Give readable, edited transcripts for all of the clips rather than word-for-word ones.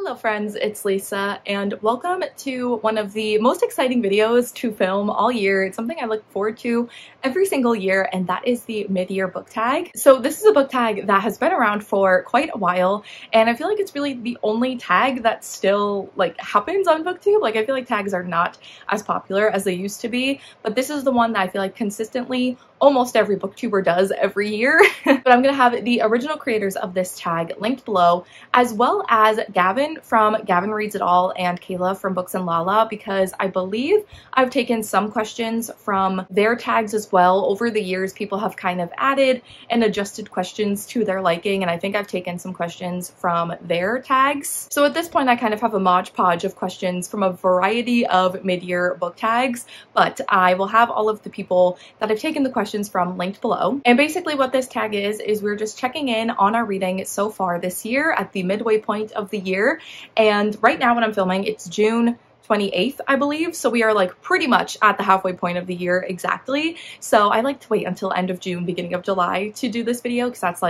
Hello friends, it's Lisa and welcome to one of the most exciting videos to film all year. It's something I look forward to every single year, and that is the mid-year book tag. So this is a book tag that has been around for quite a while, and I feel like it's really the only tag that still happens on booktube. I feel like tags are not as popular as they used to be, but this is the one that I feel like consistently almost every booktuber does every year. But I'm gonna have the original creators of this tag linked below, as well as Gavin from Gavin Reads It All and Kayla from Books and Lala, because I believe I've taken some questions from their tags as well. Over the years, people have kind of added and adjusted questions to their liking, and I think I've taken some questions from their tags. So at this point, I kind of have a modge podge of questions from a variety of mid-year book tags, but I will have all of the people that I've taken the questions from linked below. And basically what this tag is we're just checking in on our reading so far this year at the midway point of the year. And right now when I'm filming, it's June 28th, I believe. So we are pretty much at the halfway point of the year exactly. So I like to wait until end of June, beginning of July to do this video, because that's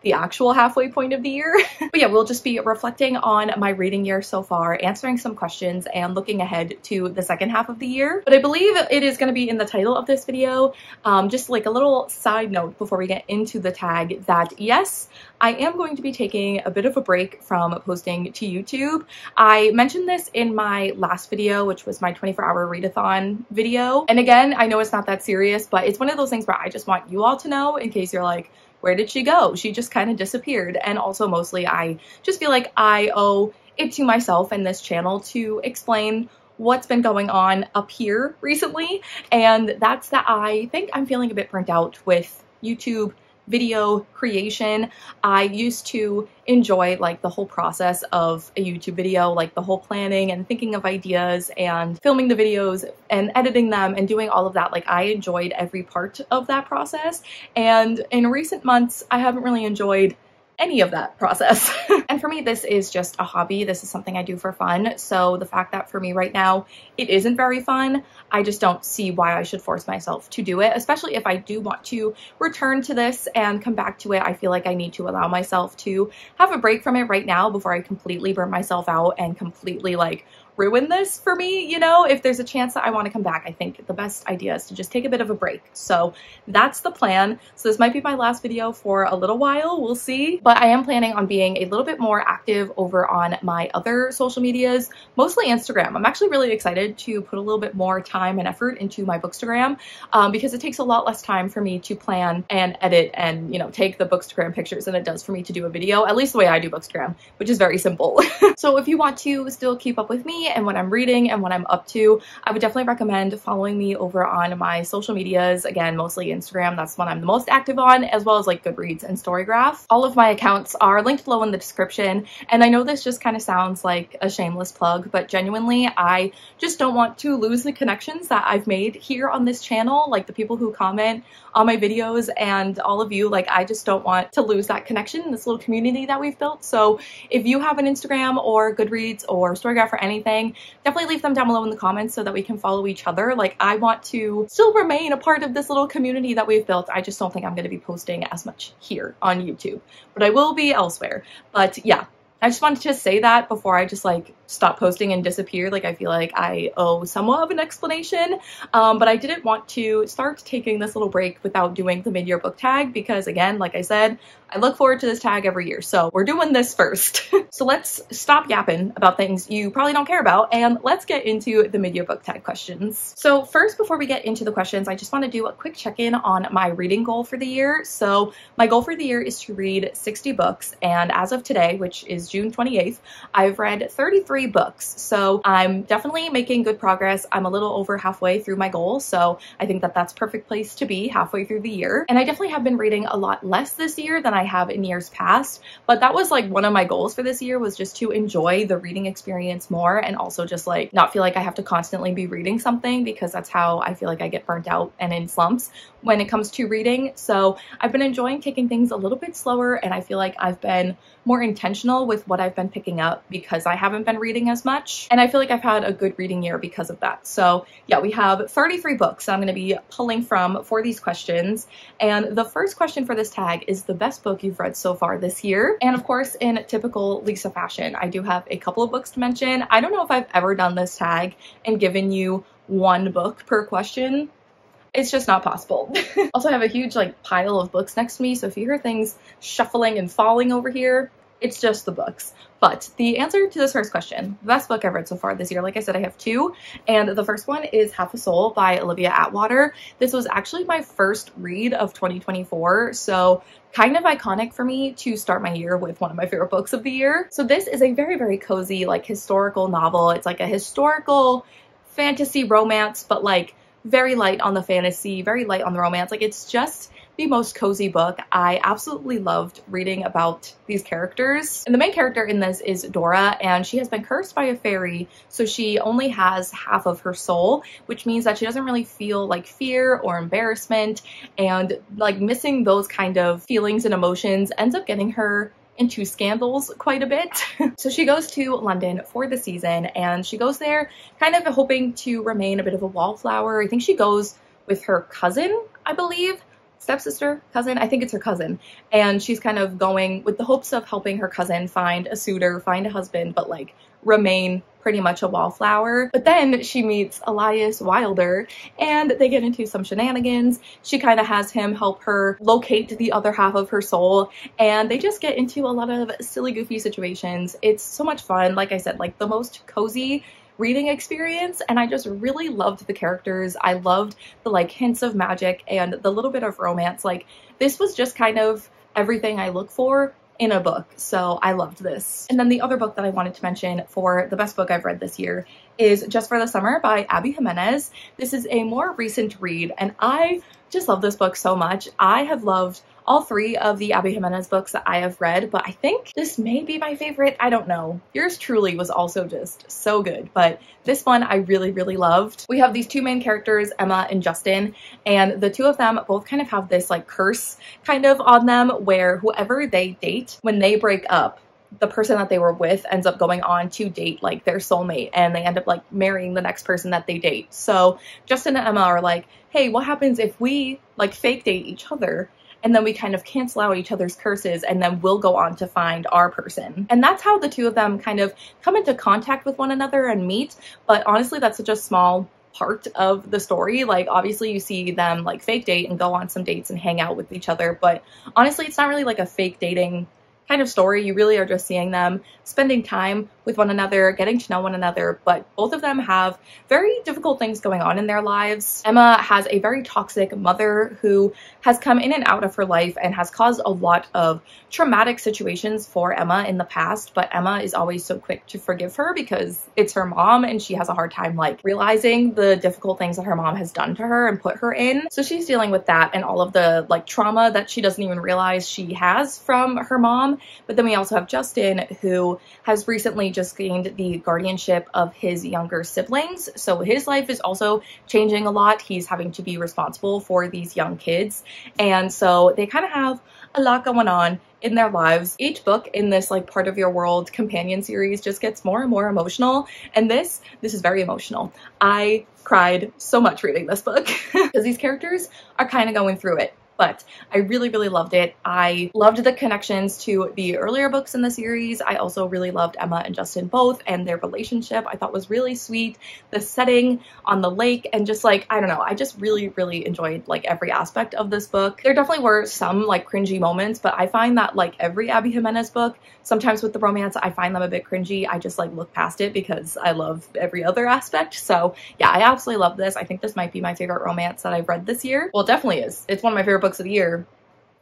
the actual halfway point of the year. But yeah, we'll just be reflecting on my reading year so far, answering some questions, and looking ahead to the second half of the year. But I believe it is going to be in the title of this video. Just a little side note before we get into the tag, that yes, I am going to be taking a bit of a break from posting to YouTube. I mentioned this in my last video, which was my 24-hour readathon video. And again, I know it's not that serious, but it's one of those things where I just want you all to know, in case you're like, where did she go? She just kind of disappeared. And also mostly I just feel like I owe it to myself and this channel to explain what's been going on up here recently. And that's that I think I'm feeling a bit burnt out with YouTube video creation. I used to enjoy the whole process of a YouTube video, the whole planning and thinking of ideas and filming the videos and editing them and doing all of that. I enjoyed every part of that process. And in recent months, I haven't really enjoyed any of that process. And for me, this is just a hobby. This is something I do for fun. So the fact that for me right now, it isn't very fun, I just don't see why I should force myself to do it, especially if I do want to return to this and come back to it. I feel like I need to allow myself to have a break from it right now before I completely burn myself out and completely ruin this for me. If there's a chance that I want to come back, I think the best idea is to just take a bit of a break. So that's the plan. So this might be my last video for a little while, we'll see. But I am planning on being a little bit more active over on my other social medias, mostly Instagram. I'm actually really excited to put a little bit more time and effort into my Bookstagram, because it takes a lot less time for me to plan and edit and, take the Bookstagram pictures than it does for me to do a video, at least the way I do Bookstagram, which is very simple. So if you want to still keep up with me and what I'm reading and what I'm up to, I would definitely recommend following me over on my social medias. Again, mostly Instagram. That's one I'm the most active on, as well as Goodreads and Storygraph. All of my accounts are linked below in the description. And I know this just kind of sounds like a shameless plug, but genuinely, I just don't want to lose the connections that I've made here on this channel, the people who comment on my videos and all of you. I just don't want to lose that connection, this little community that we've built. So if you have an Instagram or Goodreads or Storygraph or anything, definitely leave them down below in the comments so that we can follow each other. I want to still remain a part of this little community that we've built. I just don't think I'm going to be posting as much here on YouTube, but I will be elsewhere. But yeah, I just wanted to say that before I just stop posting and disappear. I feel like I owe somewhat of an explanation, but I didn't want to start taking this little break without doing the mid-year book tag, because again, like I said, I look forward to this tag every year. So we're doing this first. So let's stop yapping about things you probably don't care about, and let's get into the mid-year book tag questions. So first, before we get into the questions, I just want to do a quick check-in on my reading goal for the year. So my goal for the year is to read 60 books, and as of today, which is June 28th, I've read 33 books. So I'm definitely making good progress. I'm a little over halfway through my goal, so I think that that's a perfect place to be halfway through the year. And I definitely have been reading a lot less this year than I have in years past, but that was one of my goals for this year, was just to enjoy the reading experience more, and also just not feel like I have to constantly be reading something, because that's how I feel like I get burnt out and in slumps when it comes to reading. So I've been enjoying taking things a little bit slower, and I feel like I've been more intentional with with what I've been picking up because I haven't been reading as much. And I feel like I've had a good reading year because of that. So yeah, we have 33 books I'm going to be pulling from for these questions. And the first question for this tag is the best book you've read so far this year. And of course, in typical Lisa fashion, I do have a couple of books to mention. I don't know if I've ever done this tag and given you one book per question. It's just not possible. Also, I have a huge like pile of books next to me, so if you hear things shuffling and falling over here, it's just the books. But the answer to this first question, the best book I've read so far this year, like I said, I have two, and the first one is Half a Soul by Olivia Atwater. This was actually my first read of 2024, so kind of iconic for me to start my year with one of my favorite books of the year. So this is a very, very cozy, like historical novel. It's like a historical fantasy romance, but like very light on the fantasy, very light on the romance. Like, it's just the most cozy book. I absolutely loved reading about these characters. And the main character in this is Dora, and she has been cursed by a fairy, so she only has half of her soul, which means that she doesn't really feel like fear or embarrassment, and like missing those kind of feelings and emotions ends up getting her into scandals quite a bit. So she goes to London for the season, and she goes there kind of hoping to remain a bit of a wallflower. I think she goes with her cousin, I believe. Stepsister, cousin, I think it's her cousin. And she's kind of going with the hopes of helping her cousin find a suitor, find a husband, but like remain pretty much a wallflower. But then she meets Elias Wilder and they get into some shenanigans. She kind of has him help her locate the other half of her soul, and they just get into a lot of silly, goofy situations. It's so much fun. Like I said, like the most cozy reading experience, and I just really loved the characters. I loved the like hints of magic and the little bit of romance. Like, this was just kind of everything I look for in a book, so I loved this. And then the other book that I wanted to mention for the best book I've read this year is Just for the Summer by Abby Jimenez. This is a more recent read, and I just love this book so much. I have loved all three of the Abby Jimenez books that I have read, but I think this may be my favorite. I don't know. Yours truly was also just so good, but this one I really, really loved. We have these two main characters, Emma and Justin, and the two of them both kind of have this like curse kind of on them where whoever they date, when they break up, the person that they were with ends up going on to date like their soulmate, and they end up like marrying the next person that they date. So Justin and Emma are like, hey, what happens if we like fake date each other? And then we kind of cancel out each other's curses, and then we'll go on to find our person. And that's how the two of them kind of come into contact with one another and meet. But honestly, that's such a small part of the story. Like, obviously you see them like fake date and go on some dates and hang out with each other, but honestly, it's not really like a fake dating kind of story. You really are just seeing them spending time with one another, getting to know one another, but both of them have very difficult things going on in their lives. Emma has a very toxic mother who has come in and out of her life and has caused a lot of traumatic situations for Emma in the past, but Emma is always so quick to forgive her because it's her mom and she has a hard time like realizing the difficult things that her mom has done to her and put her in. So she's dealing with that and all of the like trauma that she doesn't even realize she has from her mom. But then we also have Justin, who has recently just gained the guardianship of his younger siblings. So his life is also changing a lot. He's having to be responsible for these young kids. And so they kind of have a lot going on in their lives. Each book in this like Part of Your World companion series just gets more and more emotional. And this is very emotional. I cried so much reading this book because these characters are kind of going through it. But I really, really loved it. I loved the connections to the earlier books in the series. I also really loved Emma and Justin both, and their relationship I thought was really sweet. The setting on the lake and just like, I don't know, I just really, really enjoyed like every aspect of this book. There definitely were some like cringy moments, but I find that like every Abby Jimenez book, sometimes with the romance, I find them a bit cringy. I just like look past it because I love every other aspect. So yeah, I absolutely love this. I think this might be my favorite romance that I've read this year. Well, it definitely is. It's one of my favorite books of the year,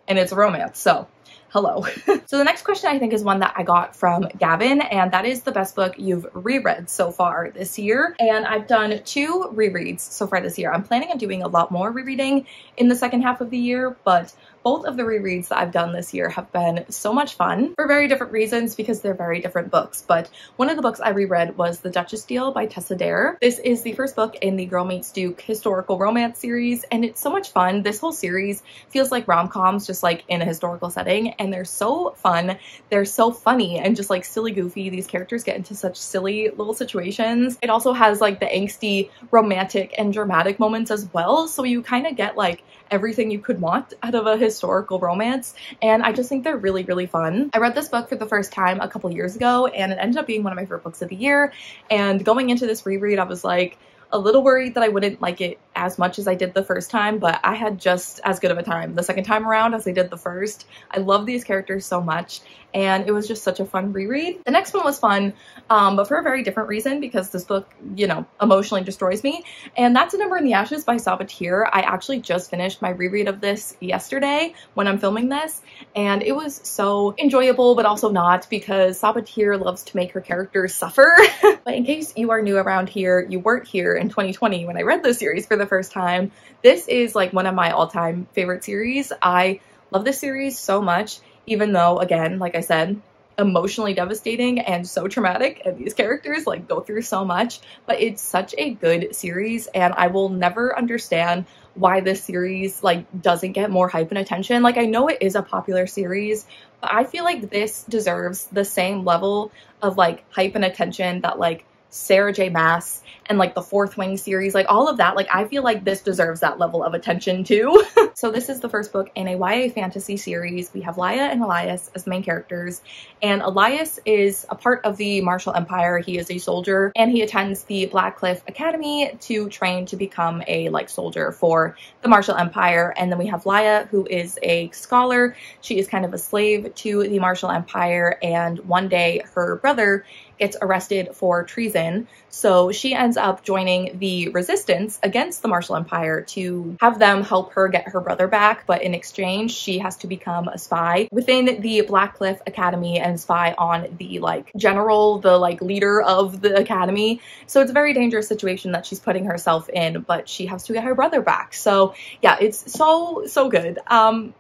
and it's a romance, so hello. So the next question I think is one that I got from Gavin, and that is the best book you've reread so far this year. And I've done 2 rereads so far this year. I'm planning on doing a lot more rereading in the second half of the year, but both of the rereads that I've done this year have been so much fun for very different reasons because they're very different books. But one of the books I reread was The Duchess Deal by Tessa Dare. This is the first book in the Girl Meets Duke historical romance series, and it's so much fun. This whole series feels like rom-coms, just like in a historical setting, and they're so fun. They're so funny and just like silly goofy. These characters get into such silly little situations. It also has like the angsty romantic and dramatic moments as well, so you kind of get like everything you could want out of a historical romance, and I just think they're really, really fun. I read this book for the first time a couple years ago, and it ended up being one of my favorite books of the year, and going into this reread I was like a little worried that I wouldn't like it as much as I did the first time, but I had just as good of a time the second time around as I did the first. I love these characters so much, and it was just such a fun reread. The next one was fun, but for a very different reason, because this book, you know, emotionally destroys me, and that's A Number in the Ashes by Saboteur. I actually just finished my reread of this yesterday when I'm filming this, and it was so enjoyable, but also not, because Saboteur loves to make her characters suffer. But in case you are new around here, you weren't here in 2020 when I read this series for the first time, this is like one of my all-time favorite series. I love this series so much, even though, again, like I said, emotionally devastating and so traumatic, and these characters like go through so much, but it's such a good series, and I will never understand why this series like doesn't get more hype and attention. Like, I know it is a popular series, but I feel like this deserves the same level of like hype and attention that like Sarah J. Maas and like the Fourth Wing series, like all of that, like I feel like this deserves that level of attention too. So this is the first book in a YA fantasy series. We have Laia and Elias as the main characters, and Elias is a part of the Marshall Empire. He is a soldier, and he attends the Blackcliff Academy to train to become a like soldier for the Marshall Empire. And then we have Laia, who is a scholar. She is kind of a slave to the Marshall Empire, and one day her brother gets arrested for treason, so she ends up joining the resistance against the Marshall Empire to have them help her get her brother back, but in exchange she has to become a spy within the Blackcliff Academy and spy on the like general, the like leader of the academy. So it's a very dangerous situation that she's putting herself in, but she has to get her brother back. So yeah, it's so good.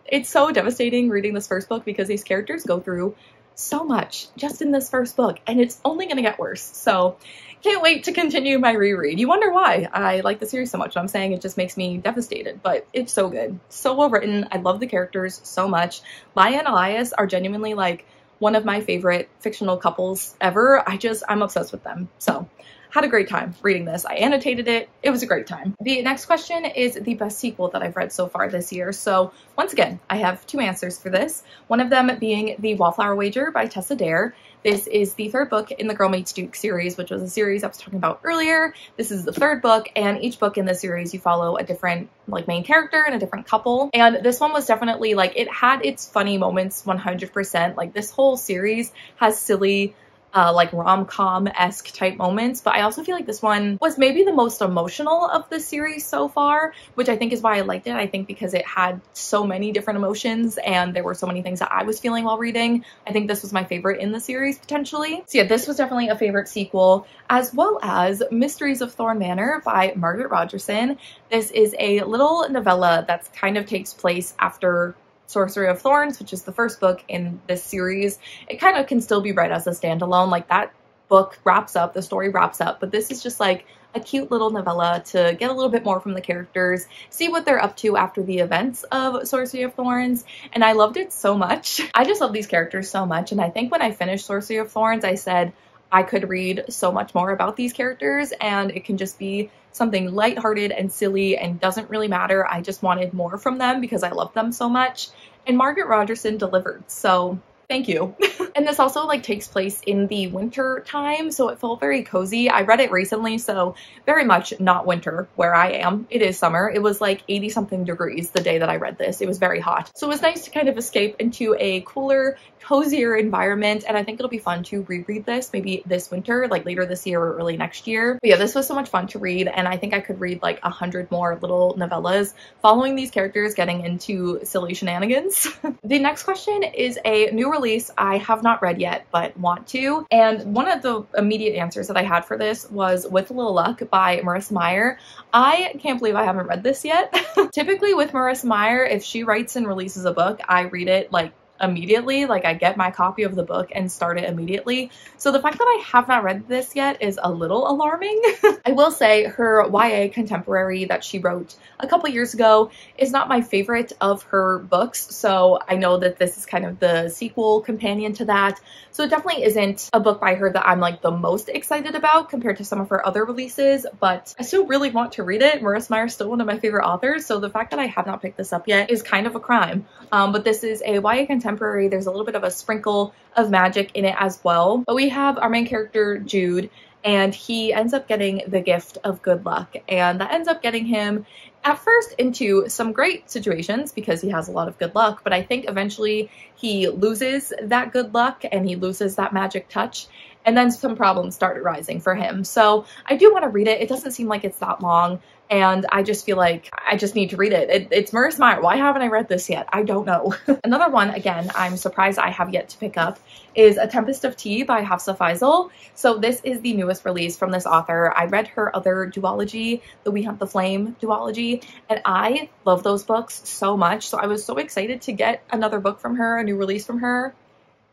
It's so devastating reading this first book because these characters go through so much just in this first book, and it's only gonna get worse. So can't wait to continue my reread. You wonder why I like the series so much. I'm saying it just makes me devastated, but it's so good, so well written. I love the characters so much. Laia and Elias are genuinely like one of my favorite fictional couples ever. I'm obsessed with them. So had a great time reading this. I annotated it. It was a great time. The next question is the best sequel that I've read so far this year. So once again, I have two answers for this. One of them being The Wallflower Wager by Tessa Dare. This is the third book in the Girl Meets Duke series, which was a series I was talking about earlier. This is the third book, and each book in the series you follow a different like main character and a different couple. And this one was definitely like, it had its funny moments 100%. Like this whole series has silly like rom-com-esque type moments, but I also feel like this one was maybe the most emotional of the series so far, which I think is why I liked it. I think because it had so many different emotions and there were so many things that I was feeling while reading. I think this was my favorite in the series potentially. So yeah, this was definitely a favorite sequel, as well as Mysteries of Thorn Manor by Margaret Rogerson. This is a little novella that kind of takes place after Sorcery of Thorns, which is the first book in this series. It kind of can still be read as a standalone. Like that book wraps up, the story wraps up, but this is just like a cute little novella to get a little bit more from the characters, see what they're up to after the events of Sorcery of Thorns, and I loved it so much. I just love these characters so much, and I think when I finished Sorcery of Thorns, I said I could read so much more about these characters, and it can just be something lighthearted and silly and doesn't really matter. I just wanted more from them because I love them so much, and Margaret Rogerson delivered, so thank you. And this also like takes place in the winter time, so it felt very cozy. I read it recently, so very much not winter where I am. It is summer. It was like 80 something degrees the day that I read this. It was very hot. So it was nice to kind of escape into a cooler, cozier environment, and I think it'll be fun to reread this maybe this winter, like later this year or early next year. But yeah, this was so much fun to read, and I think I could read like 100 more little novellas following these characters getting into silly shenanigans. The next question is a newer release I have not read yet, but want to. And one of the immediate answers that I had for this was With a Little Luck by Marissa Meyer. I can't believe I haven't read this yet. Typically with Marissa Meyer, if she writes and releases a book, I read it like immediately. Like I get my copy of the book and start it immediately. So the fact that I have not read this yet is a little alarming. I will say her YA contemporary that she wrote a couple years ago is not my favorite of her books. So I know that this is kind of the sequel companion to that. So it definitely isn't a book by her that I'm like the most excited about compared to some of her other releases, but I still really want to read it. Marissa Meyer is still one of my favorite authors. So the fact that I have not picked this up yet is kind of a crime. But this is a YA contemporary. There's a little bit of a sprinkle of magic in it as well. But we have our main character, Jude, and he ends up getting the gift of good luck. And that ends up getting him at first into some great situations because he has a lot of good luck. But I think eventually he loses that good luck and he loses that magic touch. And then some problems start arising for him. So I do want to read it. It doesn't seem like it's that long. And I just feel like I just need to read it. It's Marissa Meyer. Why haven't I read this yet? I don't know. Another one, again, I'm surprised I have yet to pick up, is A Tempest of Tea by Hafsa Faizal. So this is the newest release from this author. I read her other duology, the We Hunt the Flame duology, and I love those books so much. So I was so excited to get another book from her, a new release from her,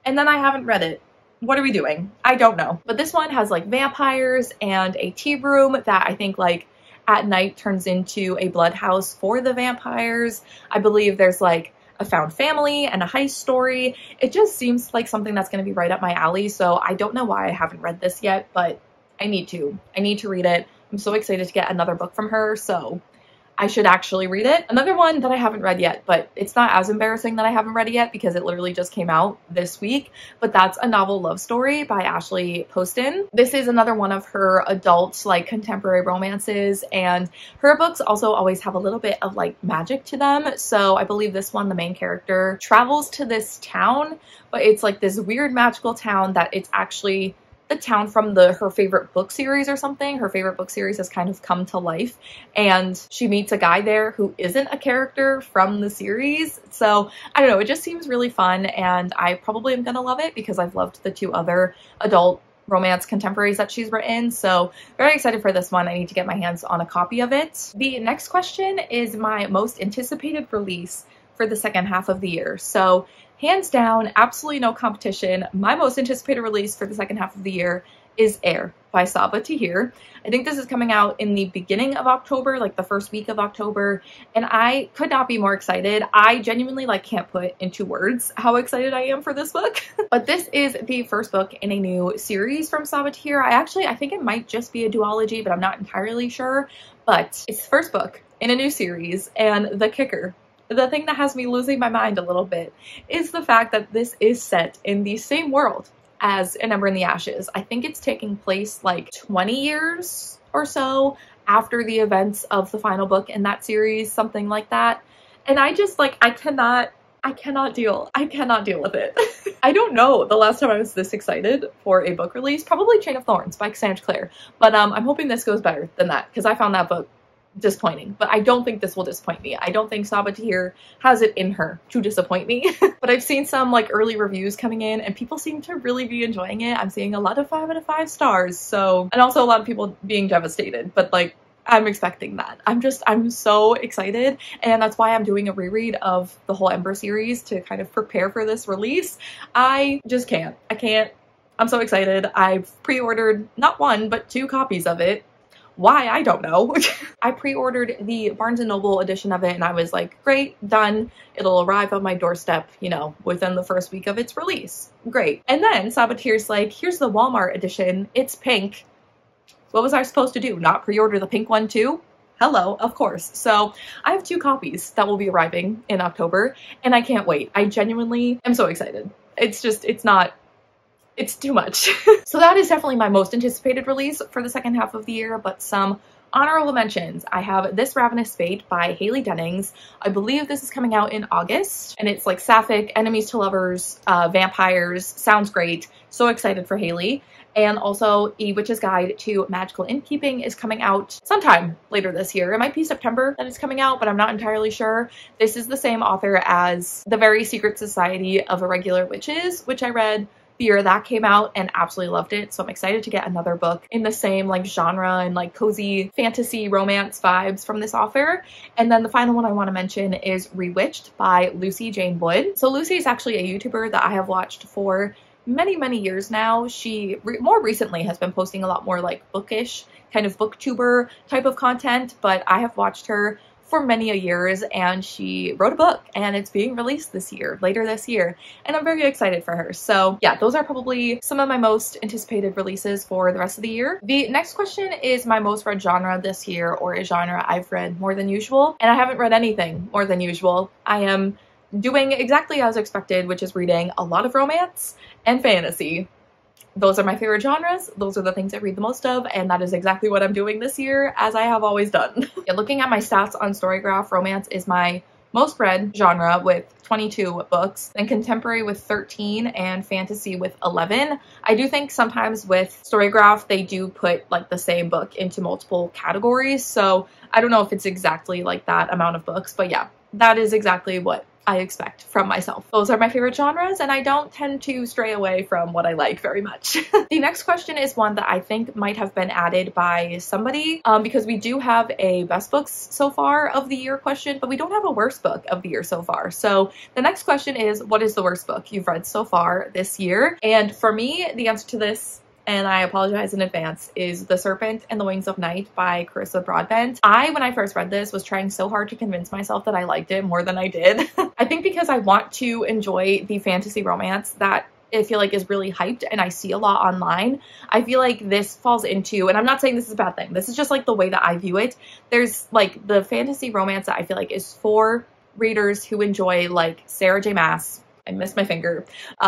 and then I haven't read it. What are we doing? I don't know. But this one has like vampires and a tea room that I think like at night turns into a blood house for the vampires. I believe there's like a found family and a heist story. It just seems like something that's going to be right up my alley. So I don't know why I haven't read this yet, but I need to. I need to read it. I'm so excited to get another book from her. So I should actually read it. Another one that I haven't read yet, but it's not as embarrassing that I haven't read it yet because it literally just came out this week, but that's A Novel Love Story by Ashley Poston. This is another one of her adult like contemporary romances, and her books also always have a little bit of like magic to them. So I believe this one, the main character travels to this town, but it's like this weird magical town that it's actually the town from her favorite book series or something. Her favorite book series has kind of come to life, and she meets a guy there who isn't a character from the series. So I don't know, it just seems really fun, and I probably am gonna love it because I've loved the two other adult romance contemporaries that she's written. So very excited for this one. I need to get my hands on a copy of it. The next question is my most anticipated release for the second half of the year. So hands down, absolutely no competition, my most anticipated release for the second half of the year is Air by Sabaa Tahir. I think this is coming out in the beginning of October, like the first week of October, and I could not be more excited. I genuinely like can't put into words how excited I am for this book. But this is the first book in a new series from Sabaa Tahir. I think it might just be a duology, but I'm not entirely sure. But it's the first book in a new series, and the kicker, the thing that has me losing my mind a little bit, is the fact that this is set in the same world as An Ember in the Ashes. I think it's taking place like 20 years or so after the events of the final book in that series, something like that. And I just like, I cannot deal with it. I don't know the last time I was this excited for a book release. Probably Chain of Thorns by Cassandra Clare, but I'm hoping this goes better than that because I found that book disappointing, but I don't think this will disappoint me. I don't think Sabaa Tahir has it in her to disappoint me. But I've seen some like early reviews coming in and people seem to really be enjoying it. I'm seeing a lot of 5 out of 5 stars. So, and also a lot of people being devastated, but like I'm expecting that. I'm so excited, and that's why I'm doing a reread of the whole Ember series to kind of prepare for this release. I just can't. I'm so excited. I've pre-ordered not 1, but 2 copies of it. Why? I don't know. I pre-ordered the Barnes & Noble edition of it, and I was like, great, done. It'll arrive on my doorstep, you know, within the first week of its release. Great. And then Sabaa Tahir's like, here's the Walmart edition. It's pink. What was I supposed to do? Not pre-order the pink one too? Hello, of course. So I have 2 copies that will be arriving in October, and I can't wait. I genuinely am so excited. It's too much. So that is definitely my most anticipated release for the second half of the year, but some honorable mentions. I have This Ravenous Fate by Haley Dennings. I believe this is coming out in August, and it's like sapphic, enemies to lovers, vampires. Sounds great. So excited for Haley. And also A Witch's Guide to Magical Innkeeping is coming out sometime later this year. It might be September that it's coming out, but I'm not entirely sure. This is the same author as The Very Secret Society of Irregular Witches, which I read the year that came out and absolutely loved it. So I'm excited to get another book in the same like genre and like cozy fantasy romance vibes from this author. And then the final one I want to mention is Rewitched by Lucy Jane Wood. So Lucy is actually a YouTuber that I have watched for many years now. She more recently has been posting a lot more like bookish, kind of booktuber type of content, but I have watched her for many a years, and she wrote a book and it's being released later this year, and I'm very excited for her. So yeah, those are probably some of my most anticipated releases for the rest of the year. The next question is my most read genre this year, or a genre I've read more than usual, and I haven't read anything more than usual. I am doing exactly as expected, which is reading a lot of romance and fantasy. Those are my favorite genres. Those are the things I read the most of, and that is exactly what I'm doing this year, as I have always done. Yeah, looking at my stats on Storygraph, romance is my most read genre with 22 books, and contemporary with 13, and fantasy with 11. I do think sometimes with Storygraph, they do put like the same book into multiple categories, so I don't know if it's exactly like that amount of books, but yeah, that is exactly what I expect from myself. Those are my favorite genres, and I don't tend to stray away from what I like very much. The next question is one that I think might have been added by somebody, because we do have a best books so far of the year question, but we don't have a worst book of the year so far. So the next question is, what is the worst book you've read so far this year? And for me, the answer to this, and I apologize in advance, is The Serpent and the Wings of Night by Carissa Broadbent. When I first read this, was trying so hard to convince myself that I liked it more than I did. I think because I want to enjoy the fantasy romance that I feel like is really hyped and I see a lot online. I feel like this falls into, and I'm not saying this is a bad thing, this is just like the way that I view it. There's like the fantasy romance that I feel like is for readers who enjoy like Sarah J Maas, I missed my finger,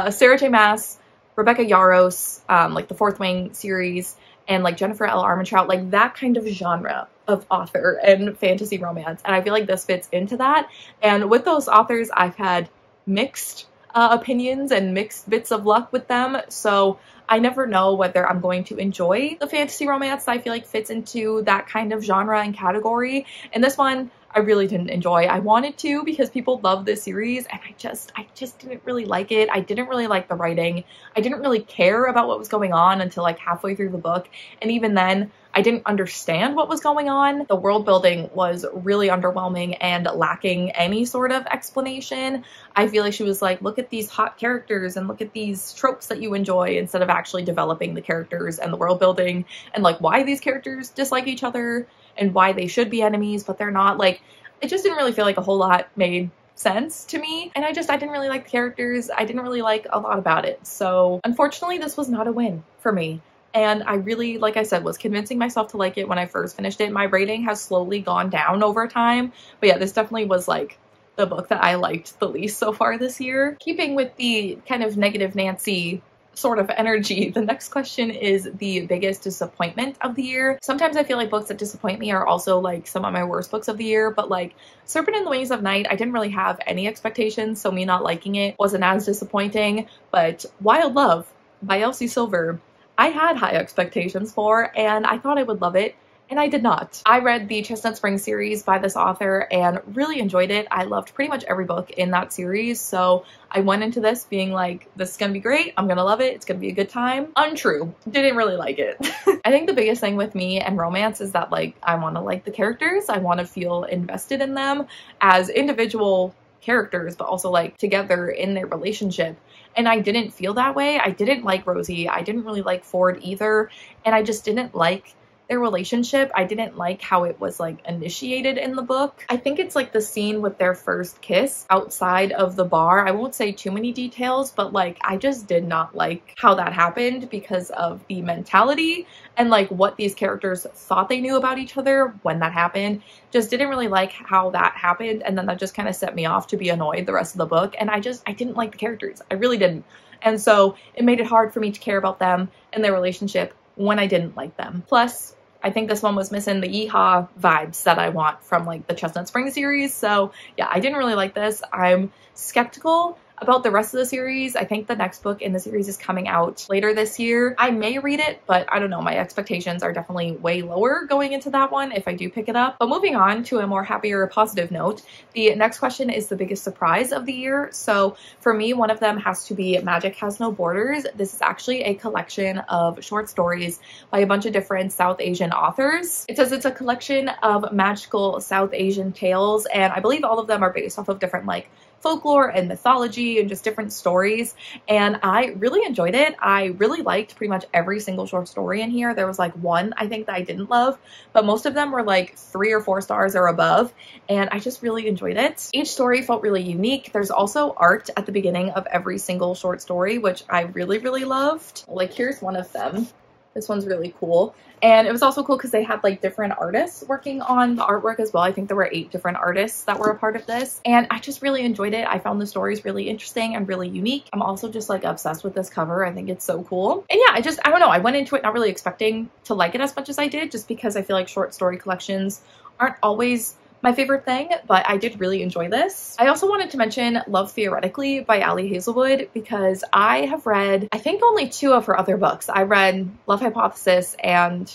Sarah J Maas, Rebecca Yarros, like the Fourth Wing series, and like Jennifer L. Armentrout, like that kind of genre of author and fantasy romance. And I feel like this fits into that. And with those authors, I've had mixed opinions and mixed bits of luck with them. So I never know whether I'm going to enjoy the fantasy romance that I feel like fits into that kind of genre and category. And this one, I really didn't enjoy. I wanted to because people love this series, and I just didn't really like it. I didn't really like the writing. I didn't really care about what was going on until like halfway through the book, and even then I didn't understand what was going on. The world building was really underwhelming and lacking any sort of explanation. I feel like she was like, look at these hot characters and look at these tropes that you enjoy, instead of actually developing the characters and the world building and like why these characters dislike each other and why they should be enemies, but they're not. Like, it just didn't really feel like a whole lot made sense to me, and I didn't really like the characters. I didn't really like a lot about it. So unfortunately, this was not a win for me. And I really, like I said, was convincing myself to like it when I first finished it. My rating has slowly gone down over time, but yeah, this definitely was like the book that I liked the least so far this year. Keeping with the kind of negative Nancy sort of energy, the next question is the biggest disappointment of the year. Sometimes I feel like books that disappoint me are also like some of my worst books of the year, but like Serpent and the Wings of Night, I didn't really have any expectations, so me not liking it wasn't as disappointing. But Wild Love by Elsie Silver, I had high expectations for, and I thought I would love it, and I did not. I read the Chestnut Spring series by this author and really enjoyed it. I loved pretty much every book in that series, so I went into this being like, this is gonna be great, I'm gonna love it, it's gonna be a good time. Untrue. Didn't really like it. I think the biggest thing with me and romance is that like, I want to like the characters, I want to feel invested in them as individual characters, but also like together in their relationship. And I didn't feel that way. I didn't like Rosie. I didn't really like Ford either. And I just didn't like their relationship. I didn't like how it was like initiated in the book. I think it's like the scene with their first kiss outside of the bar. I won't say too many details, but like I just did not like how that happened because of the mentality and like what these characters thought they knew about each other when that happened. Just didn't really like how that happened, and then that just kind of set me off to be annoyed the rest of the book. And I didn't like the characters. I really didn't. And so it made it hard for me to care about them and their relationship when I didn't like them. Plus, I think this one was missing the yeehaw vibes that I want from like the Chestnut Spring series. So yeah, I didn't really like this. I'm skeptical about the rest of the series. I think the next book in the series is coming out later this year. I may read it, but I don't know. My expectations are definitely way lower going into that one if I do pick it up. But moving on to a more happier, positive note, the next question is the biggest surprise of the year. So for me, one of them has to be Magic Has No Borders. This is actually a collection of short stories by a bunch of different South Asian authors. It says it's a collection of magical South Asian tales, and I believe all of them are based off of different like folklore and mythology and just different stories, and I really enjoyed it. I really liked pretty much every single short story in here. There was like one I think that I didn't love, but most of them were like 3 or 4 stars or above, and I just really enjoyed it. Each story felt really unique. There's also art at the beginning of every single short story, which I really loved. Like, here's one of them. This one's really cool. And it was also cool because they had like different artists working on the artwork as well. I think there were 8 different artists that were a part of this. And I just really enjoyed it. I found the stories really interesting and really unique. I'm also just like obsessed with this cover. I think it's so cool. And yeah, I don't know. I went into it not really expecting to like it as much as I did, just because I feel like short story collections aren't always my favorite thing, but I did really enjoy this. I also wanted to mention Love Theoretically by Ali Hazelwood, because I have read, I think, only 2 of her other books. I read Love Hypothesis and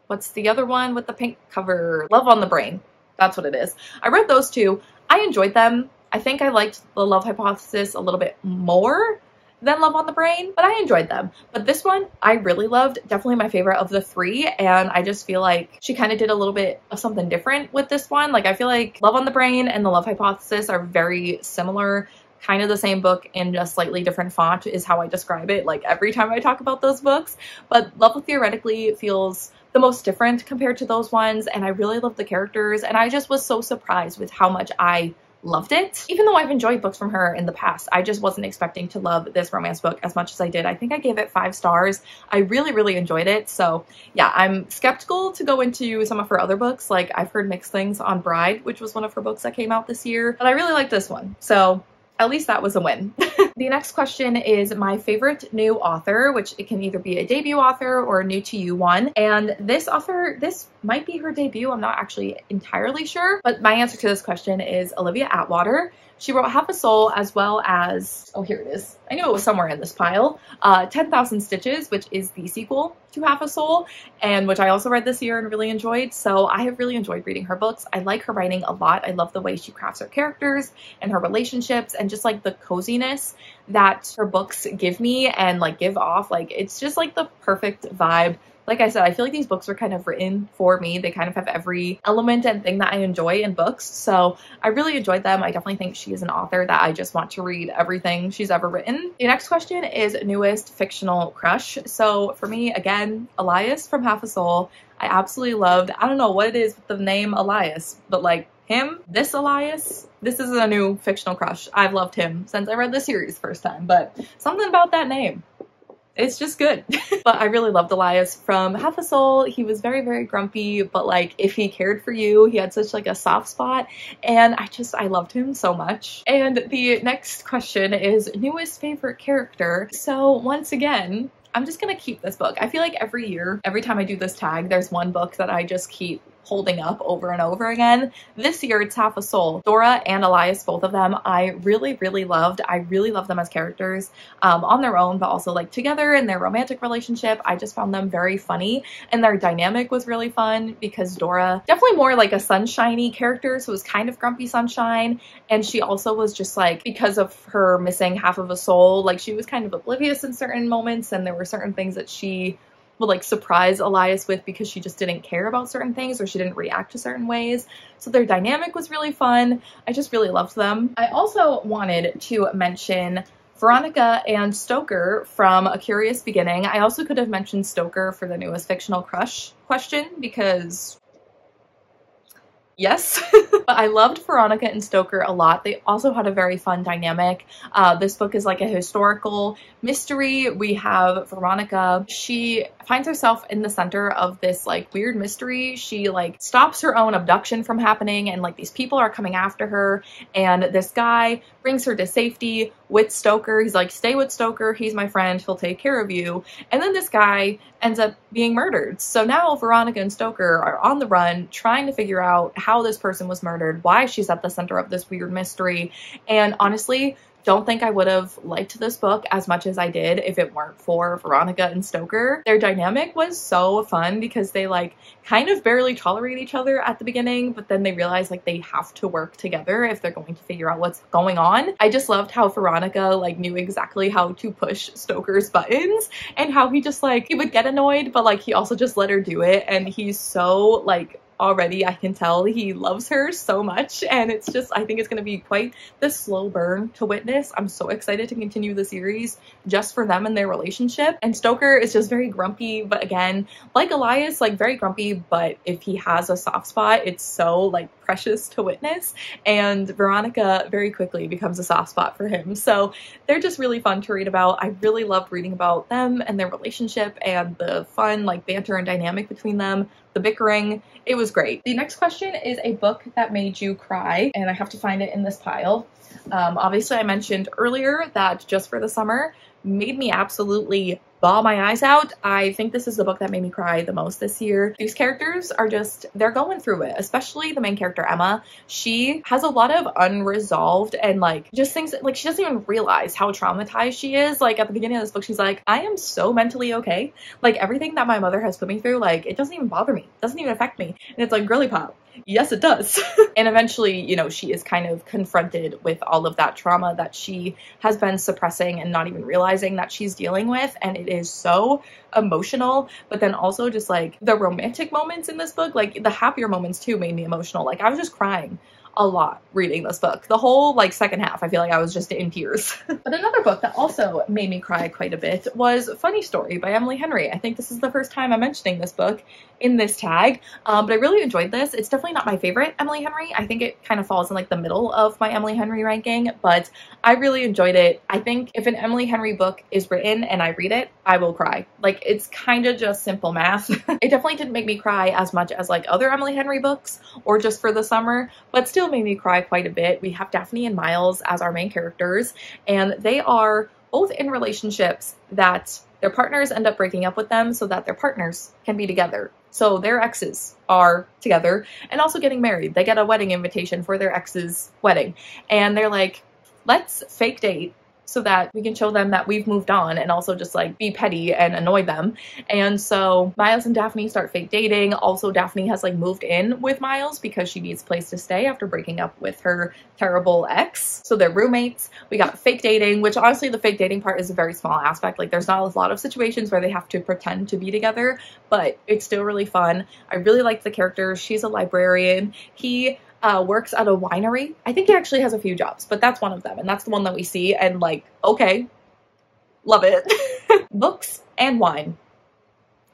what's the other one with the pink cover? Love on the Brain. That's what it is. I read those 2. I enjoyed them. I think I liked the Love Hypothesis a little bit more than Love on the Brain, but I enjoyed them. But this one I really loved, definitely my favorite of the 3, and I just feel like she kind of did a little bit of something different with this one. Like, I feel like Love on the Brain and the Love Hypothesis are very similar, kind of the same book in just slightly different font is how I describe it, like every time I talk about those books. But Love Theoretically feels the most different compared to those ones, and I really love the characters, and I just was so surprised with how much I loved it. Even though I've enjoyed books from her in the past, I just wasn't expecting to love this romance book as much as I did. I think I gave it 5 stars. I really enjoyed it. So yeah, I'm skeptical to go into some of her other books. Like, I've heard mixed things on Bride, which was one of her books that came out this year, but I really like this one. So at least that was a win. The next question is my favorite new author, which it can either be a debut author or a new to you one. And this author, this might be her debut. I'm not actually entirely sure, but my answer to this question is Olivia Atwater. She wrote Half a Soul, as well as, oh, here it is. I knew it was somewhere in this pile. 10,000 Stitches, which is the sequel to Half a Soul, and which I also read this year and really enjoyed. So I have really enjoyed reading her books. I like her writing a lot. I love the way she crafts her characters and her relationships, and just like the coziness that her books give me and like give off. Like, it's just like the perfect vibe. Like I said, I feel like these books were kind of written for me. They kind of have every element and thing that I enjoy in books. So I really enjoyed them. I definitely think she is an author that I just want to read everything she's ever written. The next question is newest fictional crush. So for me, again, Elias from Half a Soul. I absolutely loved, I don't know what it is with the name Elias, but like him, this Elias, this is a new fictional crush. I've loved him since I read the series first time, but something about that name, it's just good. But I really loved Elias from Half a Soul. He was very grumpy, but like if he cared for you, he had such like a soft spot, and I loved him so much. And the next question is newest favorite character. So once again, I'm just gonna keep this book. I feel like every year, every time I do this tag, there's one book that I just keep holding up over and over again. This year it's Half a Soul. Dora and Elias, both of them, I really loved. I really love them as characters on their own, but also like together in their romantic relationship. I just found them very funny, and their dynamic was really fun because Dora, definitely more like a sunshiny character, so it was kind of grumpy sunshine, and she also was just like, because of her missing half of a soul, like she was kind of oblivious in certain moments, and there were certain things that she would like surprise Elias with because she just didn't care about certain things or she didn't react to certain ways. So their dynamic was really fun. I just really loved them. I also wanted to mention Veronica and Stoker from A Curious Beginning. I also could have mentioned Stoker for the newest fictional crush question because yes. But I loved Veronica and Stoker a lot. They also had a very fun dynamic. This book is like a historical mystery. We have Veronica. She finds herself in the center of this like weird mystery. She like stops her own abduction from happening, and like these people are coming after her, and this guy brings her to safety with Stoker. He's like, stay with Stoker. He's my friend. He'll take care of you. And then this guy ends up being murdered. So now Veronica and Stoker are on the run trying to figure out how how this person was murdered, why she's at the center of this weird mystery. And honestly, don't think I would have liked this book as much as I did if it weren't for Veronica and Stoker. Their dynamic was so fun because they like kind of barely tolerate each other at the beginning, but then they realize like they have to work together if they're going to figure out what's going on. I just loved how Veronica like knew exactly how to push Stoker's buttons and how he just like, he would get annoyed, but like he also just let her do it. And he's so like, already I can tell he loves her so much, and it's just, I think it's going to be quite the slow burn to witness. I'm so excited to continue the series just for them and their relationship. And Stoker is just very grumpy, but again, like Elias, like very grumpy, but if he has a soft spot, it's so like precious to witness. And Veronica very quickly becomes a soft spot for him. So they're just really fun to read about. I really loved reading about them and their relationship and the fun like banter and dynamic between them, the bickering. It was great. The next question is a book that made you cry, and I have to find it in this pile. Obviously I mentioned earlier that Just for the Summer made me absolutely bawl my eyes out. I think this is the book that made me cry the most this year. These characters are just, they're going through it, especially the main character, Emma. She has a lot of unresolved and like just things that, like, she doesn't even realize how traumatized she is. Like at the beginning of this book, she's like, I am so mentally okay. Like everything that my mother has put me through, like it doesn't even bother me. It doesn't even affect me. And it's like, girly pop. Yes, it does. And eventually, you know, she is kind of confronted with all of that trauma that she has been suppressing and not even realizing that she's dealing with. And it is so emotional, but then also just like the romantic moments in this book, like the happier moments too, made me emotional. Like I was just crying a lot reading this book. The whole like second half, I feel like I was just in tears. But another book that also made me cry quite a bit was Funny Story by Emily Henry. I think this is the first time I'm mentioning this book in this tag, but I really enjoyed this. It's definitely not my favorite Emily Henry. I think it kind of falls in like the middle of my Emily Henry ranking, but I really enjoyed it. I think if an Emily Henry book is written and I read it, I will cry. Like it's kind of just simple math. It definitely didn't make me cry as much as like other Emily Henry books or Just for the Summer, but still made me cry quite a bit. We have Daphne and Miles as our main characters, and they are both in relationships that their partners end up breaking up with them so that their partners can be together. So their exes are together and also getting married. They get a wedding invitation for their ex's wedding, and they're like, let's fake date so that we can show them that we've moved on and also just like be petty and annoy them. And so Miles and Daphne start fake dating. Also, Daphne has like moved in with Miles because she needs a place to stay after breaking up with her terrible ex. So they're roommates. We got fake dating, which honestly the fake dating part is a very small aspect. Like there's not a lot of situations where they have to pretend to be together, but it's still really fun. I really like the characters. She's a librarian. He works at a winery. I think he actually has a few jobs, but that's one of them, and that's the one that we see, and like, okay, love it. Books and wine.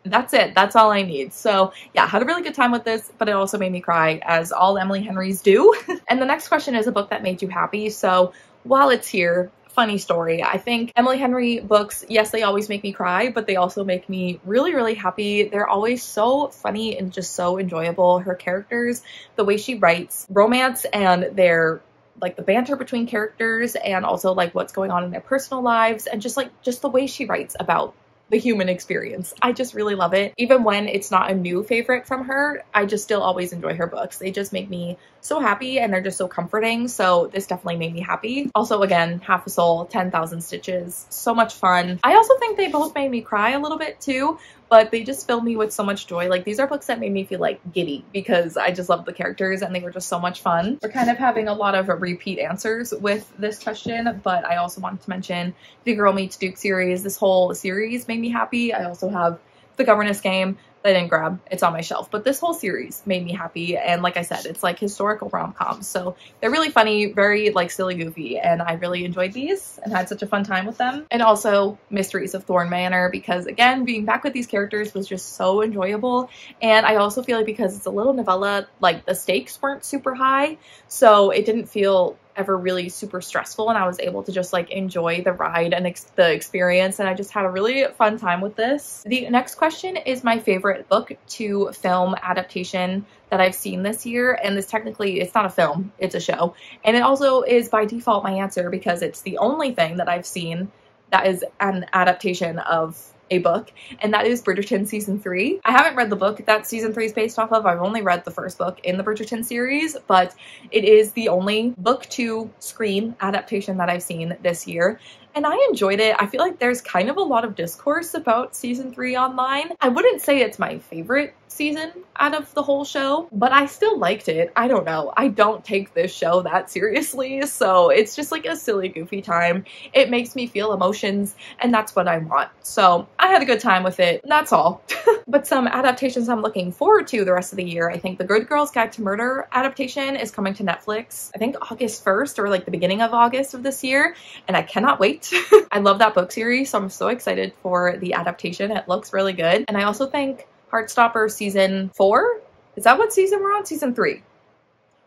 That's it. That's all I need. So yeah, had a really good time with this, but it also made me cry, as all Emily Henrys do. And the next question is a book that made you happy. So while it's here, Funny Story. I think Emily Henry books, yes, they always make me cry, but they also make me really, really happy. They're always so funny and just so enjoyable. Her characters, the way she writes romance and their like the banter between characters, and also like what's going on in their personal lives, and just the way she writes about the human experience. I just really love it. Even when it's not a new favorite from her, I just still always enjoy her books. They just make me so happy, and they're just so comforting. So this definitely made me happy. Also, again, Half a Soul, 10,000 Stitches, so much fun. I also think they both made me cry a little bit too, but they just filled me with so much joy. Like these are books that made me feel like giddy because I just loved the characters and they were just so much fun. We're kind of having a lot of repeat answers with this question, but I also wanted to mention the Girl Meets Duke series. This whole series made me happy. I also have The Governess Game that I didn't grab. It's on my shelf, but this whole series made me happy. And like I said, it's like historical rom-coms. So they're really funny, very like silly goofy. And I really enjoyed these and had such a fun time with them. And also Mysteries of Thorn Manor, because again, being back with these characters was just so enjoyable. And I also feel like because it's a little novella, like the stakes weren't super high. So it didn't feel ever really super stressful, and I was able to just like enjoy the ride and the experience, and I just had a really fun time with this. The next question is my favorite book to film adaptation that I've seen this year, and this technically, it's not a film, it's a show, and it also is by default my answer because it's the only thing that I've seen that is an adaptation of a book, and that is Bridgerton season 3. I haven't read the book that season 3 is based off of. I've only read the first book in the Bridgerton series, but it is the only book to screen adaptation that I've seen this year. And I enjoyed it. I feel like there's kind of a lot of discourse about season 3 online. I wouldn't say it's my favorite season out of the whole show, but I still liked it. I don't know. I don't take this show that seriously, so it's just like a silly, goofy time. It makes me feel emotions, and that's what I want. So I had a good time with it. That's all. But some adaptations I'm looking forward to the rest of the year. I think the Good Girl's Guide to Murder adaptation is coming to Netflix, I think August 1st or like the beginning of August of this year, and I cannot wait. I love that book series, so I'm so excited for the adaptation. It looks really good. And I also think Heartstopper season 4? Is that what season we're on? Season 3.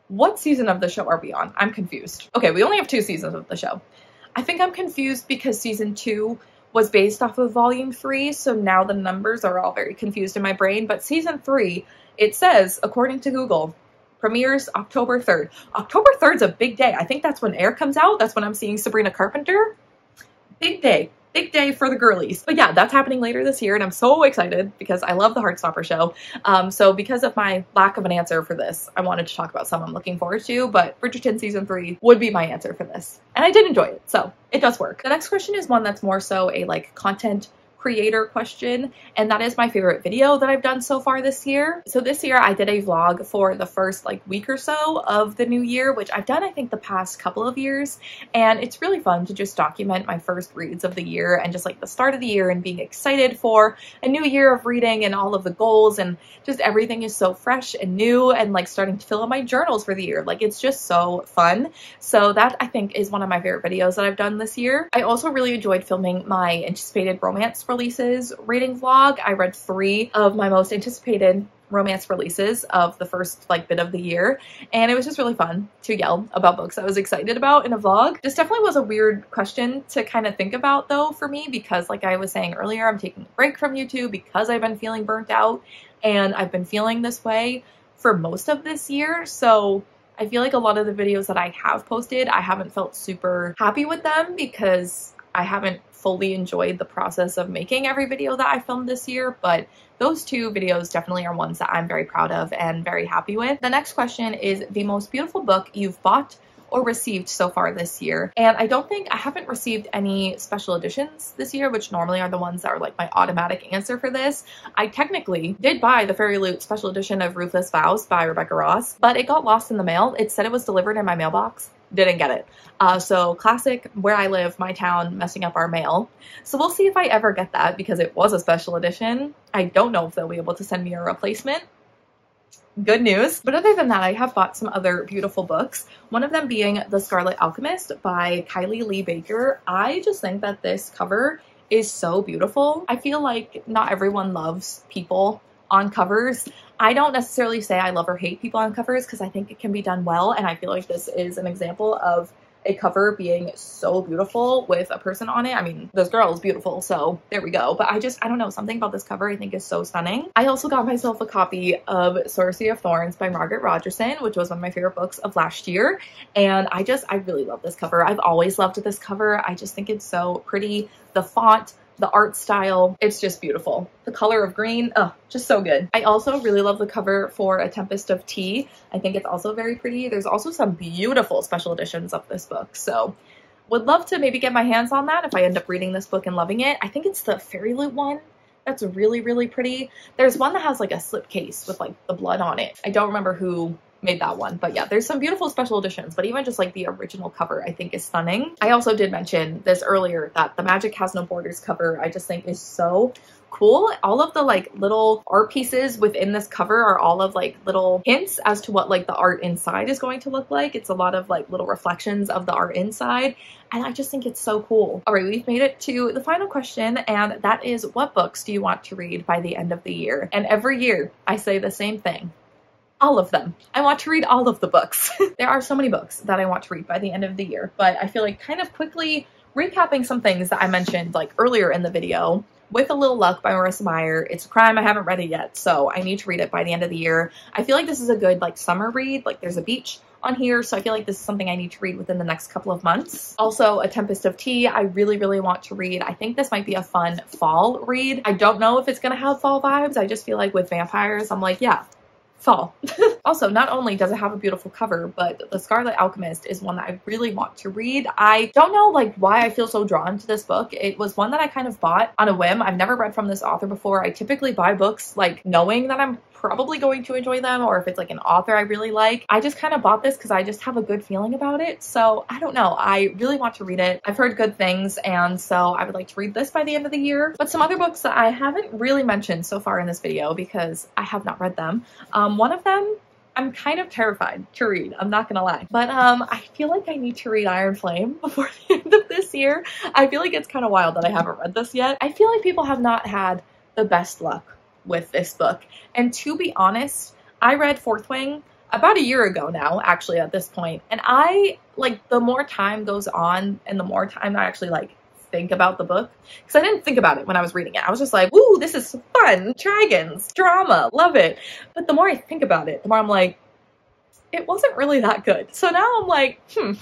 What season of the show are we on? I'm confused. Okay, we only have 2 seasons of the show. I think I'm confused because season 2 was based off of volume 3, so now the numbers are all very confused in my brain. But season 3, it says, according to Google, premieres October 3rd. October 3rd is a big day. I think that's when Air comes out. That's when I'm seeing Sabrina Carpenter. Big day. Big day for the girlies. But yeah, that's happening later this year, and I'm so excited because I love the Heartstopper show. So because of my lack of an answer for this, I wanted to talk about some I'm looking forward to, but Bridgerton season 3 would be my answer for this. And I did enjoy it, so it does work. The next question is one that's more so a like content creator question, and that is my favorite video that I've done so far this year. So this year I did a vlog for the first like week or so of the new year, which I've done I think the past couple of years, and it's really fun to just document my first reads of the year and just like the start of the year and being excited for a new year of reading and all of the goals, and just everything is so fresh and new, and like starting to fill out my journals for the year. Like it's just so fun. So that I think is one of my favorite videos that I've done this year. I also really enjoyed filming my anticipated romance releases reading vlog. I read 3 of my most anticipated romance releases of the first like bit of the year, and it was just really fun to yell about books I was excited about in a vlog. This definitely was a weird question to kind of think about though for me, because like I was saying earlier, I'm taking a break from YouTube because I've been feeling burnt out, and I've been feeling this way for most of this year. So I feel like a lot of the videos that I have posted, I haven't felt super happy with them because I haven't fully enjoyed the process of making every video that I filmed this year, but those 2 videos definitely are ones that I'm very proud of and very happy with. The next question is the most beautiful book you've bought or received so far this year. And I haven't received any special editions this year, which normally are the ones that are like my automatic answer for this. I technically did buy the Fairy Loot special edition of Ruthless Vows by Rebecca Ross, but it got lost in the mail. It said it was delivered in my mailbox. Didn't get it. So classic where I live, my town, messing up our mail. So we'll see if I ever get that because it was a special edition. I don't know if they'll be able to send me a replacement. Good news. But other than that, I have bought some other beautiful books. One of them being The Scarlet Alchemist by Kylie Lee Baker. I just think that this cover is so beautiful. I feel like not everyone loves people on covers. I don't necessarily say I love or hate people on covers because I think it can be done well, and I feel like this is an example of a cover being so beautiful with a person on it. I mean, this girl is beautiful, so there we go. But I don't know, something about this cover I think is so stunning. I also got myself a copy of Sorcery of Thorns by Margaret Rogerson, which was one of my favorite books of last year, and I really love this cover. I've always loved this cover. I just think it's so pretty. The font, the art style, it's just beautiful. The color of green, oh, just so good. I also really love the cover for A Tempest of Tea. I think it's also very pretty. There's also some beautiful special editions of this book, so would love to maybe get my hands on that if I end up reading this book and loving it. I think it's the Fairy Loot one. That's really, really pretty. There's one that has like a slipcase with like the blood on it. I don't remember who made that one, but yeah, there's some beautiful special editions, but even just like the original cover I think is stunning. I also did mention this earlier that the Magic Has No Borders cover I just think is so cool. All of the like little art pieces within this cover are all of like little hints as to what like the art inside is going to look like. It's a lot of like little reflections of the art inside, and I just think it's so cool. All right, we've made it to the final question, and that is, what books do you want to read by the end of the year? And every year I say the same thing. All of them. I want to read all of the books. There are so many books that I want to read by the end of the year, but I feel like kind of quickly recapping some things that I mentioned like earlier in the video. With a Little Luck by Marissa Meyer. It's a crime I haven't read it yet, so I need to read it by the end of the year. I feel like this is a good like summer read. Like there's a beach, on here, so I feel like this is something I need to read within the next couple of months. Also, A Tempest of Tea, I really, really want to read. I think this might be a fun fall read. I don't know if it's gonna have fall vibes. I just feel like with vampires, I'm like, yeah, fall. Also, not only does it have a beautiful cover, but The Scarlet Alchemist is one that I really want to read. I don't know like why I feel so drawn to this book. It was one that I kind of bought on a whim. I've never read from this author before. I typically buy books like knowing that I'm probably going to enjoy them, or if it's like an author I really like. I just kind of bought this because I just have a good feeling about it. So I don't know, I really want to read it. I've heard good things, and so I would like to read this by the end of the year. But some other books that I haven't really mentioned so far in this video because I have not read them. One of them I'm kind of terrified to read, I'm not gonna lie. But I feel like I need to read Iron Flame before the end of this year. I feel like it's kind of wild that I haven't read this yet. I feel like people have not had the best luck with this book. And to be honest, I read Fourth Wing about a year ago now, actually, at this point. And I, like, the more time goes on and the more time I actually, like, think about the book, because I didn't think about it when I was reading it. I was just like, woo, this is fun, dragons, drama, love it. But the more I think about it, the more I'm like, it wasn't really that good. So now I'm like, am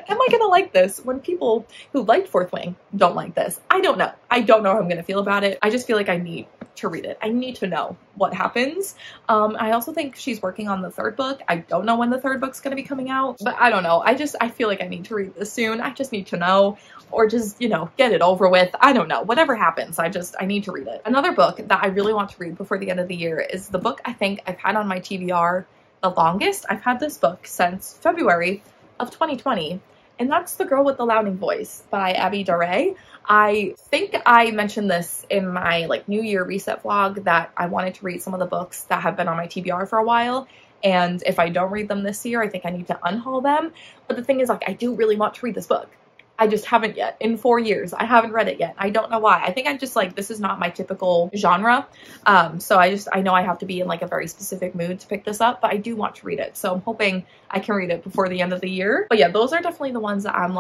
I gonna like this when people who liked Fourth Wing don't like this? I don't know. I don't know how I'm gonna feel about it. I just feel like I need to read it. I need to know what happens. I also think she's working on the third book. I don't know when the third book's gonna be coming out, but I don't know. I feel like I need to read this soon. I just need to know, or just, you know, get it over with. I don't know. Whatever happens, I need to read it. Another book that I really want to read before the end of the year is the book I think I've had on my TBR the longest. I've had this book since February of 2020, and that's The Girl with the Louding Voice by Abby Doré. I think I mentioned this in my like New Year reset vlog that I wanted to read some of the books that have been on my TBR for a while, and if I don't read them this year, I think I need to unhaul them. But the thing is, like, I do really want to read this book. I just haven't yet. In 4 years, I haven't read it yet. I don't know why. I think I'm just like, this is not my typical genre. So I know I have to be in like a very specific mood to pick this up, but I do want to read it. So I'm hoping I can read it before the end of the year. But yeah, those are definitely the ones that I'm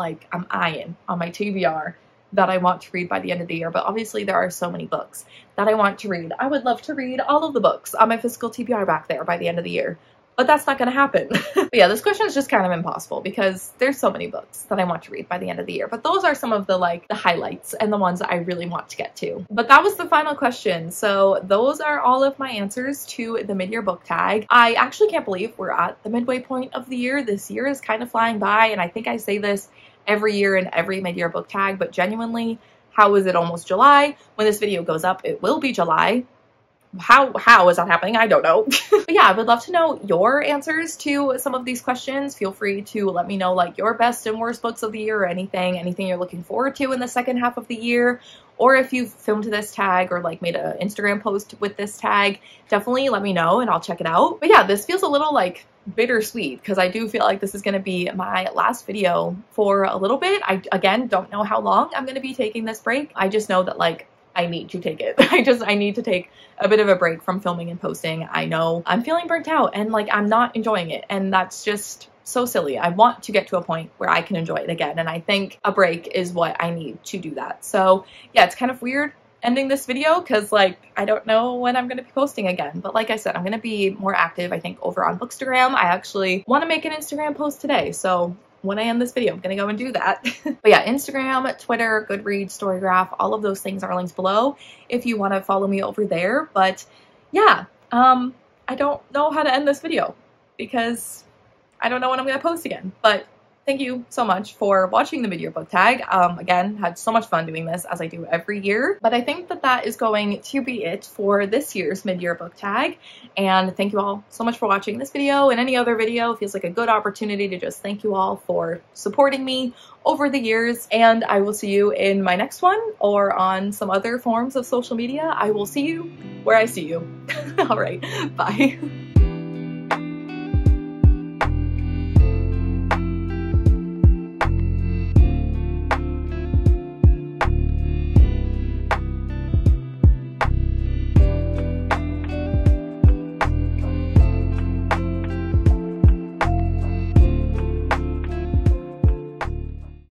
eyeing on my TBR that I want to read by the end of the year. But obviously there are so many books that I want to read. I would love to read all of the books on my physical TBR back there by the end of the year, but that's not going to happen. But yeah, this question is just kind of impossible because there's so many books that I want to read by the end of the year. But those are some of the like the highlights and the ones that I really want to get to. But that was the final question. So those are all of my answers to the mid-year book tag. I actually can't believe we're at the midway point of the year. This year is kind of flying by, and I think I say this every year in every mid-year book tag, but genuinely, how is it almost July? When this video goes up, it will be July. How is that happening? I don't know. But yeah, I would love to know your answers to some of these questions. Feel free to let me know like your best and worst books of the year, or anything you're looking forward to in the second half of the year. Or if you've filmed this tag or like made an Instagram post with this tag, definitely let me know and I'll check it out. But yeah, this feels a little like bittersweet because I do feel like this is going to be my last video for a little bit. I, again, don't know how long I'm going to be taking this break. I just know that like I need to take it. I need to take a bit of a break from filming and posting. I know I'm feeling burnt out and like I'm not enjoying it, and that's just so silly. I want to get to a point where I can enjoy it again, and I think a break is what I need to do that. So yeah, it's kind of weird ending this video because like I don't know when I'm going to be posting again, but like I said, I'm going to be more active I think over on Bookstagram. I actually want to make an Instagram post today, so when I end this video, I'm gonna go and do that. But yeah, Instagram, Twitter, Goodreads, Storygraph, all of those things are links below if you want to follow me over there. But yeah, I don't know how to end this video because I don't know when I'm gonna post again. But thank you so much for watching the mid-year book tag. Again, had so much fun doing this as I do every year. But I think that is going to be it for this year's mid-year book tag. And thank you all so much for watching this video and any other video. It feels like a good opportunity to just thank you all for supporting me over the years. And I will see you in my next one or on some other forms of social media. I will see you where I see you. All right, bye.